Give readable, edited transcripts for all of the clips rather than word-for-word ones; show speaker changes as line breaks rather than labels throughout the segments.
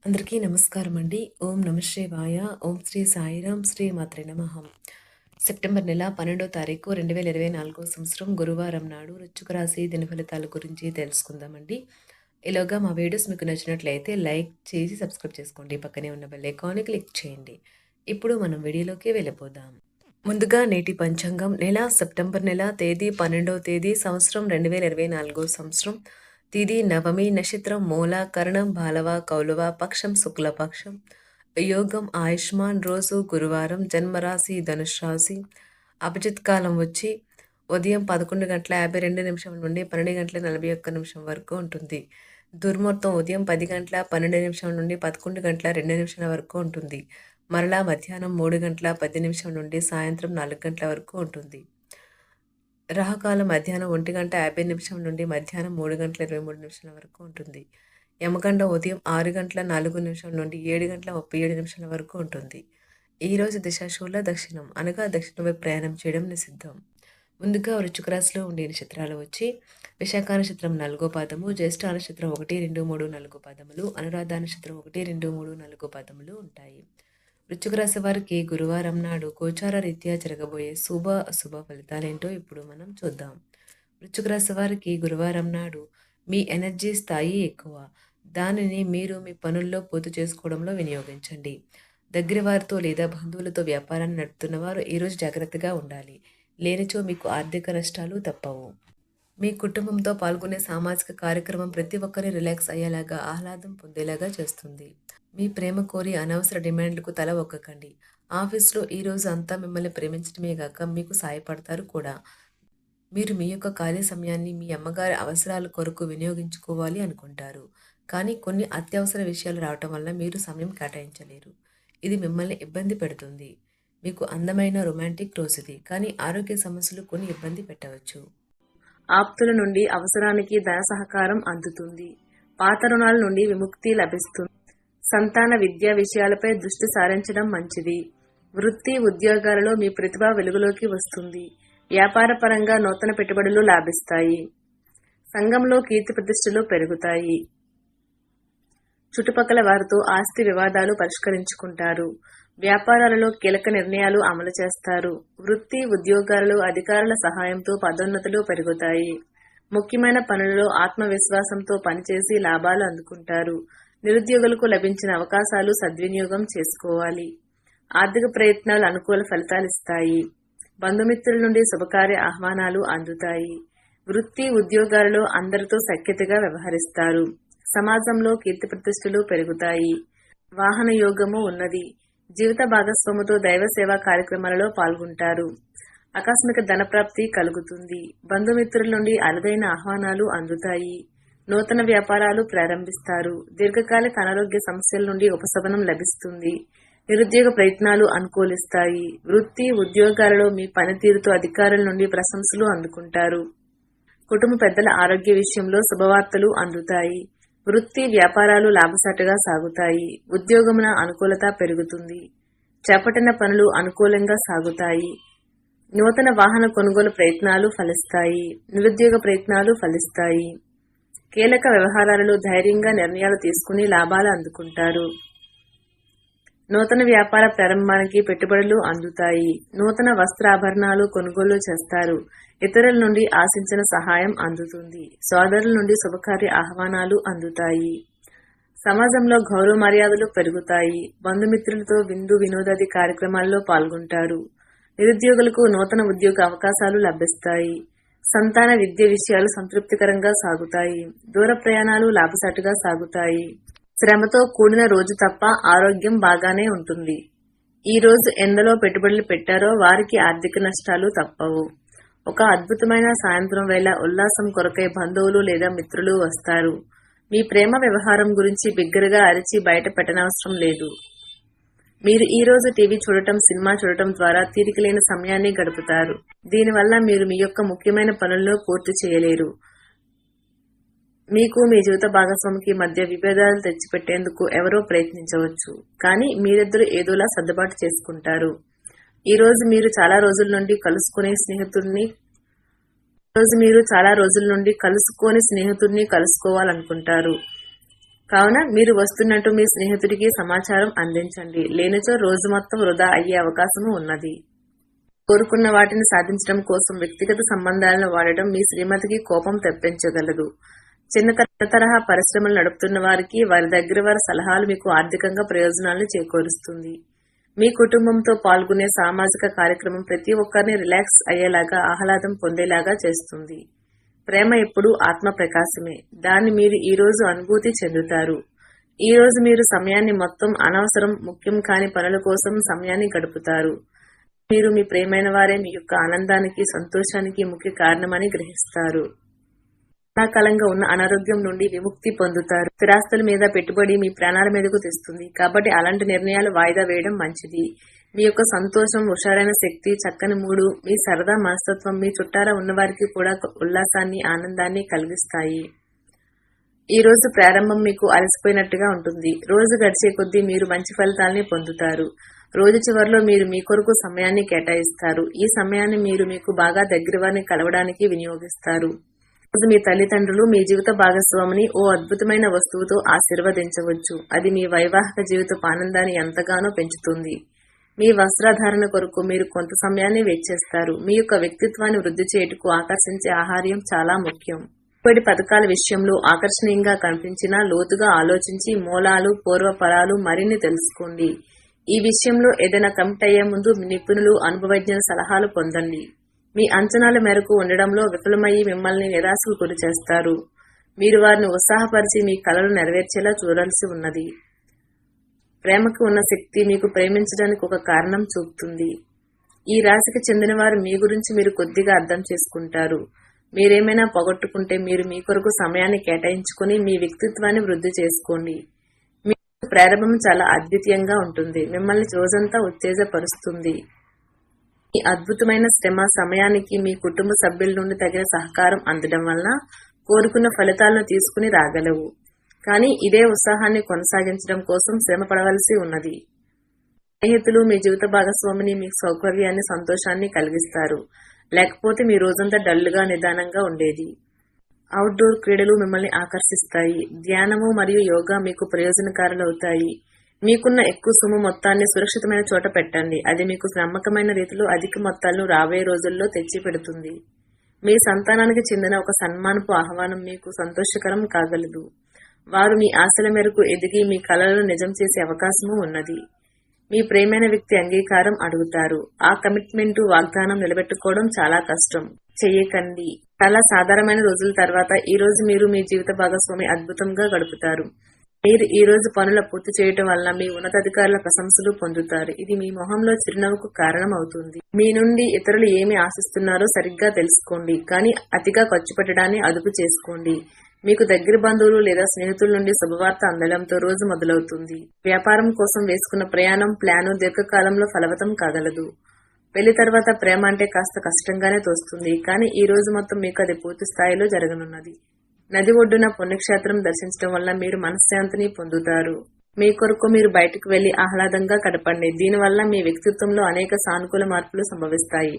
అందరికీ నమస్కారం అండి. ఓం నమ శివాయ. ఓం శ్రీ సాయిరాం. శ్రీ మాత్రే నమః. సెప్టెంబర్ నెల 12వ తారీఖు 2024 సంవత్సరం గురువారం నాడు వృశ్చిక రాశి దిన ఫలితాల గురించి తెలుసుకుందామండి. ఈలోగా మా వీడియోస్ మీకు నచ్చినట్లయితే లైక్ చేసి సబ్స్క్రైబ్ చేసుకోండి. పక్కనే ఉన్న బెల్ ఐకాన్ని క్లిక్ చేయండి. ఇప్పుడు మనం వీడియోలోకి వెళ్ళిపోదాం. ముందుగా నేటి పంచాంగం నెల సెప్టెంబర్ నెల తేదీ 12వ తేదీ సంవత్సరం 2024 సంవత్సరం తిథి నవమి నక్షత్రం మూల కరణం బాలవ కౌలవ పక్షం శుక్లపక్షం యోగం ఆయుష్మాన్ రోజు గురువారం జన్మరాశి ధనుష్ రాశి అభిజిత్ కాలం వచ్చి ఉదయం 11:52 నుండి 12:41 వరకు ఉంటుంది. దుర్ముహూర్తం ఉదయం 10:12 నుండి 11:02 వరకు ఉంటుంది. మరలా మధ్యాహ్నం 3:10 నుండి సాయంత్రం 4 వరకు ఉంటుంది. రాహుకాలం మధ్యాహ్నం 1:50 నుండి మధ్యాహ్నం 3:23 వరకు ఉంటుంది. యమగండం ఉదయం 6:04 నుండి 7:37 వరకు ఉంటుంది. ఈరోజు దిశాశూల దక్షిణం అనగా దక్షిణ వైపు ప్రయాణం చేయడం నిషిద్ధం. ముందుగా వృశ్చిక రాశిలో ఉండే నక్షత్రాలు వచ్చి విశాఖ నక్షత్రం 4వ పాదము, జ్యేష్ఠ నక్షత్రం 1, 2, 3, 4 పాదములు, అనురాధ నక్షత్రం 1, 2, 3, 4 పాదములు ఉంటాయి. వృశ్చిక రాశి వారికి గురువారం నాడు గోచార రీత్యా జరగబోయే అశుభ ఫలితాలేంటో ఇప్పుడు మనం చూద్దాం. వృశ్చిక రాశి వారికి గురువారం నాడు మీ ఎనర్జీ స్థాయి ఎక్కువ. దానిని మీరు మీ పనుల్లో పూర్తి చేసుకోవడంలో వినియోగించండి. దగ్గర వారితో లేదా బంధువులతో వ్యాపారాన్ని నడుపుతున్న వారు ఈరోజు జాగ్రత్తగా ఉండాలి. లేనిచో మీకు ఆర్థిక నష్టాలు తప్పవు. మీ కుటుంబంతో పాల్గొనే సామాజిక కార్యక్రమం ప్రతి ఒక్కరి రిలాక్స్ అయ్యేలాగా ఆహ్లాదం పొందేలాగా చేస్తుంది. మీ ప్రేమ కోరి అనవసర డిమాండ్లకు తల ఒక్కకండి. ఆఫీస్లో ఈరోజు అంతా మిమ్మల్ని ప్రేమించడమే గాక మీకు సాయపడతారు కూడా. మీరు మీ యొక్క ఖాళీ సమయాన్ని మీ అమ్మగారి అవసరాల కొరకు వినియోగించుకోవాలి అనుకుంటారు. కానీ కొన్ని అత్యవసర విషయాలు రావటం వల్ల మీరు సమయం కేటాయించలేరు. ఇది మిమ్మల్ని ఇబ్బంది పెడుతుంది. మీకు అందమైన రొమాంటిక్ రోజు ఇది, కానీ ఆరోగ్య సమస్యలు కొన్ని ఇబ్బంది పెట్టవచ్చు. ఆప్తుల నుండి అవసరానికి ధన సహకారం అందుతుంది. పాత రుణాల నుండి విముక్తి లభిస్తుంది. సంతాన విద్యా విషయాలపై దృష్టి సారించడం మంచిది. వృత్తి ఉద్యోగాలలో మీ ప్రతిభ వెలుగులోకి వస్తుంది. వ్యాపార పరంగా నూతన పెట్టుబడులు లాభిస్తాయి. సంఘంలో కీర్తి ప్రతిష్టలు పెరుగుతాయి. చుట్టుపక్కల వారితో ఆస్తి వివాదాలు పరిష్కరించుకుంటారు. వ్యాపారాలలో కీలక నిర్ణయాలు అమలు చేస్తారు. వృత్తి ఉద్యోగాలలో అధికారుల సహాయంతో పదోన్నతులు పెరుగుతాయి. ముఖ్యమైన పనులలో ఆత్మవిశ్వాసంతో పనిచేసి లాభాలు అందుకుంటారు. నిరుద్యోగులకు లభించిన అవకాశాలు సద్వినియోగం చేసుకోవాలి. ఆర్థిక ప్రయత్నాలు అనుకూల ఫలితాలిస్తాయి. బంధుమిత్రుల నుండి శుభకార్య ఆహ్వానాలు అందుతాయి. వృత్తి ఉద్యోగాలలో అందరితో సఖ్యతగా వ్యవహరిస్తారు. సమాజంలో కీర్తి ప్రతిష్టలు పెరుగుతాయి. వాహన యోగము ఉన్నది. జీవిత భాగస్వాముతో దైవ సేవా కార్యక్రమాలలో పాల్గొంటారు. ఆకస్మిక ధనప్రాప్తి కలుగుతుంది. బంధుమిత్రుల నుండి అరుదైన ఆహ్వానాలు అందుతాయి. నూతన వ్యాపారాలు ప్రారంభిస్తారు. దీర్ఘకాలిక అనారోగ్య సమస్యల నుండి ఉపశమనం లభిస్తుంది. నిరుద్యోగ ప్రయత్నాలు అనుకూలిస్తాయి. వృత్తి ఉద్యోగాలలో మీ పనితీరుతో అధికారుల నుండి ప్రశంసలు అందుకుంటారు. కుటుంబ పెద్దల ఆరోగ్య విషయంలో శుభవార్తలు అందుతాయి. వృత్తి వ్యాపారాలు లాభసాటిగా సాగుతాయి. ఉద్యోగమున అనుకూలత పెరుగుతుంది. చేపట్టిన పనులు అనుకూలంగా సాగుతాయి. నూతన వాహన కొనుగోలు ప్రయత్నాలు ఫలిస్తాయి. నిరుద్యోగ ప్రయత్నాలు ఫలిస్తాయి. కీలక వ్యవహారాలలో ధైర్యంగా నిర్ణయాలు తీసుకుని లాభాలు అందుకుంటారు. నూతన వ్యాపార ప్రారంభానికి పెట్టుబడులు అందుతాయి. నూతన వస్త్రాభరణాలు కొనుగోలు చేస్తారు. ఇతరుల నుండి ఆశించిన సహాయం అందుతుంది. సోదరుల నుండి శుభకార్య ఆహ్వానాలు అందుతాయి. సమాజంలో గౌరవ మర్యాదలు పెరుగుతాయి. బంధుమిత్రులతో విందు వినోదాది కార్యక్రమాల్లో పాల్గొంటారు. నిరుద్యోగులకు నూతన ఉద్యోగ అవకాశాలు లభిస్తాయి. సంతాన విద్య విషయాలు సంతృప్తికరంగా సాగుతాయి. దూర ప్రయాణాలు లాభసాటిగా సాగుతాయి. శ్రమతో కూడిన రోజు తప్ప ఆరోగ్యం బాగానే ఉంటుంది. ఈ రోజు ఎందలో పెట్టుబడులు పెట్టారో వారికి ఆర్థిక నష్టాలు తప్పవు. ఒక అద్భుతమైన సాయంత్రం వేళ ఉల్లాసం కొరకై బంధువులు లేదా మిత్రులు వస్తారు. మీ ప్రేమ వ్యవహారం గురించి బిగ్గరగా అరిచి బయట పెట్టనవసరం లేదు. మీరు ఈ రోజు టీవీ చూడటం, సినిమా చూడటం ద్వారా తీరికలేని సమయాన్ని గడుపుతారు. దీనివల్ల మీరు మీ యొక్క ముఖ్యమైన పనులను పూర్తి చేయలేరు. మీకు మీ జీవిత భాగస్వామికి మధ్య విభేదాలు తెచ్చిపెట్టేందుకు ఎవరో ప్రయత్నించవచ్చు. కానీ మీరిద్దరూ ఏదోలా సర్దుబాటు చేసుకుంటారు. ఈ రోజు మీరు చాలా రోజుల నుండి కలుసుకోని స్నేహితుడిని కలుసుకోవాలనుకుంటారు. కావున మీరు వస్తున్నట్టు మీ స్నేహితుడికి సమాచారం అందించండి. లేనిచో రోజు మొత్తం వృధా అయ్యే అవకాశము ఉన్నది. కోరుకున్న వాటిని సాధించడం కోసం వ్యక్తిగత సంబంధాలను వాడటం మీ శ్రీమతికి కోపం తెప్పించగలదు. చిన్న తరహా పరిశ్రమలు నడుపుతున్న వారికి వారి దగ్గర వారి సలహాలు మీకు ఆర్థికంగా ప్రయోజనాలను చేకూరుస్తుంది. మీ కుటుంబంతో పాల్గొనే సామాజిక కార్యక్రమం ప్రతి ఒక్కరిని రిలాక్స్ అయ్యేలాగా ఆహ్లాదం పొందేలాగా చేస్తుంది. ప్రేమ ఎప్పుడూ ఆత్మ ప్రకాశమే. దాన్ని మీరు ఈ రోజు అనుభూతి చెందుతారు. ఈ రోజు మీరు సమయాన్ని మొత్తం అనవసరం ముఖ్యం కాని పనుల కోసం సమయాన్ని గడుపుతారు. మీరు మీ ప్రియమైన వారే మీ యొక్క ఆనందానికి సంతోషానికి ముఖ్య కారణమని గ్రహిస్తారు. కాలంగా ఉన్న అనారోగ్యం నుండి విముక్తి పొందుతారు. స్థిరాస్తుల మీద పెట్టుబడి మీ ప్రాణాల మీదకు తెస్తుంది. కాబట్టి అలాంటి నిర్ణయాలు వాయిదా వేయడం మంచిది. మీ యొక్క సంతోషం, హుషారైన శక్తి, చక్కని మూడు, మీ సరదా మనస్తత్వం మీ చుట్టారా ఉన్నవారికి కూడా ఉల్లాసాన్ని, ఆనందాన్ని కలిగిస్తాయి. ఈ రోజు ప్రారంభం మీకు అలసిపోయినట్టుగా ఉంటుంది. రోజు గడిచే కొద్దీ మీరు మంచి ఫలితాలని పొందుతారు. రోజు చివరిలో మీరు మీ కొరకు సమయాన్ని కేటాయిస్తారు. ఈ సమయాన్ని మీరు మీకు బాగా దగ్గర వారిని కలవడానికి వినియోగిస్తారు. రోజు మీ తల్లిదండ్రులు మీ జీవిత భాగస్వామిని ఓ అద్భుతమైన వస్తువుతో ఆశీర్వదించవచ్చు. అది మీ వైవాహిక జీవితపు ఆనందాన్ని ఎంతగానో పెంచుతుంది. మీ వస్త్రధారణ కొరకు మీరు కొంత సమయాన్ని వెచ్చిస్తారు. మీ యొక్క వ్యక్తిత్వాన్ని వృద్ధి చేయుటకు ఆకర్షించే ఆహార్యం చాలా ముఖ్యం. ఇప్పటి పథకాల విషయంలో ఆకర్షణీయంగా కనిపించినా లోతుగా ఆలోచించి మూలాలు, పూర్వపరాలు మరిన్ని తెలుసుకోండి. ఈ విషయంలో ఏదైనా కమిట్ అయ్యే ముందు నిపుణులు, అనుభవజ్ఞుల సలహాలు పొందండి. మీ అంచనాల మేరకు ఉండడంలో విఫలమయ్యి మిమ్మల్ని నిరాశకు గురి చేస్తారు. మీరు వారిని ఉత్సాహపరిచి మీ కలలు నెరవేర్చేలా చూడాల్సి ఉన్నది. ప్రేమకు ఉన్న శక్తి మీకు ప్రేమించడానికి ఒక కారణం చూపుతుంది. ఈ రాశికి చెందిన వారు మీ గురించి మీరు కొద్దిగా అర్థం చేసుకుంటారు. మీరేమైనా పోగొట్టుకుంటే మీరు మీ కొరకు సమయాన్ని కేటాయించుకుని మీ వ్యక్తిత్వాన్ని వృద్ధి చేసుకోండి. మీ ప్రారంభం చాలా అద్వితీయంగా ఉంటుంది. మిమ్మల్ని రోజంతా ఉత్తేజపరుస్తుంది. ఈ అద్భుతమైన శ్రమ సమయానికి మీ కుటుంబ సభ్యుల నుండి తగిన సహకారం అందడం వలన కోరుకున్న ఫలితాలను తీసుకుని రాగలవు. కానీ ఇదే ఉత్సాహాన్ని కొనసాగించడం కోసం శ్రమ పడవలసి ఉన్నది. స్నేహితులు మీ జీవిత భాగస్వామిని మీకు సౌకర్యాన్ని, సంతోషాన్ని కలిగిస్తారు. లేకపోతే మీ రోజంతా డల్లుగా, నిదానంగా ఉండేది. అవుట్డోర్ క్రీడలు మిమ్మల్ని ఆకర్షిస్తాయి. ధ్యానము మరియు యోగా మీకు ప్రయోజనకారులవుతాయి. మీకున్న ఎక్కువ సొమ్ము మొత్తాన్ని సురక్షితమైన చోట పెట్టండి. అది మీకు నమ్మకమైన రీతిలో అధిక మొత్తాలను రాబోయే రోజుల్లో తెచ్చి పెడుతుంది. మీ సంతానానికి చెందిన ఒక సన్మానపు ఆహ్వానం మీకు సంతోషకరం కాగలదు. వారు మీ ఆశల మేరకు ఎదిగి మీ కలలను నిజం చేసే అవకాశము ఉన్నది. మీ ప్రేమైన వ్యక్తి అంగీకారం అడుగుతారు. ఆ కమిట్మెంట్, వాగ్దానం నిలబెట్టుకోవడం చాలా కష్టం. చెయ్యకండి. చాలా సాధారణమైన రోజుల తర్వాత ఈ రోజు మీరు మీ జీవిత భాగస్వామి అద్భుతంగా గడుపుతారు. మీరు ఈ రోజు పనుల పూర్తి చేయటం వల్ల మీ ఉన్నతాధికారుల ప్రశంసలు పొందుతారు. ఇది మీ మొహంలో చిరునవ్వుకు కారణం అవుతుంది. మీ నుండి ఇతరులు ఏమి ఆశిస్తున్నారో సరిగ్గా తెలుసుకోండి. కానీ అతిగా ఖర్చు పెట్టడాన్ని అదుపు చేసుకోండి. మీకు దగ్గర బంధువులు లేదా స్నేహితుల నుండి శుభవార్త అందడంతో రోజు మొదలవుతుంది. వ్యాపారం కోసం వేసుకున్న ప్రయాణం ప్లాను దీర్ఘకాలంలో ఫలవతం కాగలదు. పెళ్లి తర్వాత ప్రేమ అంటే కాస్త కష్టంగానే తోస్తుంది. కానీ ఈ రోజు మొత్తం మీకు అది పూర్తి స్థాయిలో జరగనున్నది. నది ఒడ్డున పుణ్యక్షేత్రం దర్శించడం వల్ల మీరు మనశ్శాంతిని పొందుతారు. మీ కొరకు మీరు బయటకు వెళ్లి ఆహ్లాదంగా గడపండి. దీనివల్ల మీ వ్యక్తిత్వంలో అనేక సానుకూల మార్పులు సంభవిస్తాయి.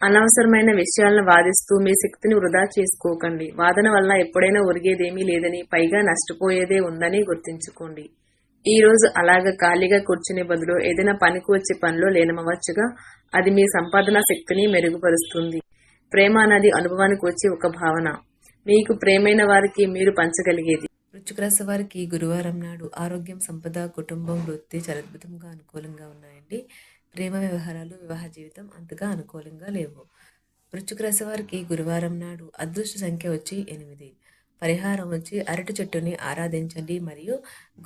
అనవసరమైన విషయాలను వాదిస్తూ మీ శక్తిని వృధా చేసుకోకండి. వాదన వల్ల ఎప్పుడైనా ఒరిగేదేమీ లేదని, పైగా నష్టపోయేదే ఉందని గుర్తుంచుకోండి. ఈ రోజు అలాగ ఖాళీగా కూర్చునే బదులు ఏదైనా పనికి వచ్చే పనిలో లీనమవ్వచ్చుగా. అది మీ సంపాదన శక్తిని మెరుగుపరుస్తుంది. ప్రేమ అనేది అనుభవానికి వచ్చే ఒక భావన. మీకు ప్రేమైన వారికి మీరు పంచగలిగేది. వృశ్చిక రాశి వారికి గురువారం నాడు ఆరోగ్యం, సంపద, కుటుంబం, వృత్తి చాలా అద్భుతంగా అనుకూలంగా ఉన్నాయండి. ప్రేమ వ్యవహారాలు, వివాహ జీవితం అంతగా అనుకూలంగా లేవు. వృశ్చిక రాశి వారికి గురువారం నాడు అదృష్ట సంఖ్య వచ్చి 8. పరిహారం వచ్చి అరటి చెట్టుని ఆరాధించండి మరియు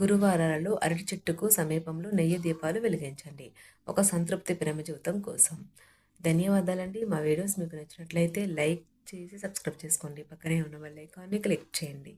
గురువారాలలో అరటి చెట్టుకు సమీపంలో నెయ్యి దీపాలు వెలిగించండి. ఒక సంతృప్తి ప్రేమ జీవితం కోసం. ధన్యవాదాలండి. మా వీడియోస్ మీకు నచ్చినట్లయితే లైక్ చేసి సబ్స్క్రైబ్ చేసుకోండి. పక్కనే ఉన్న బెల్ ఐకాన్ని క్లిక్ చేయండి.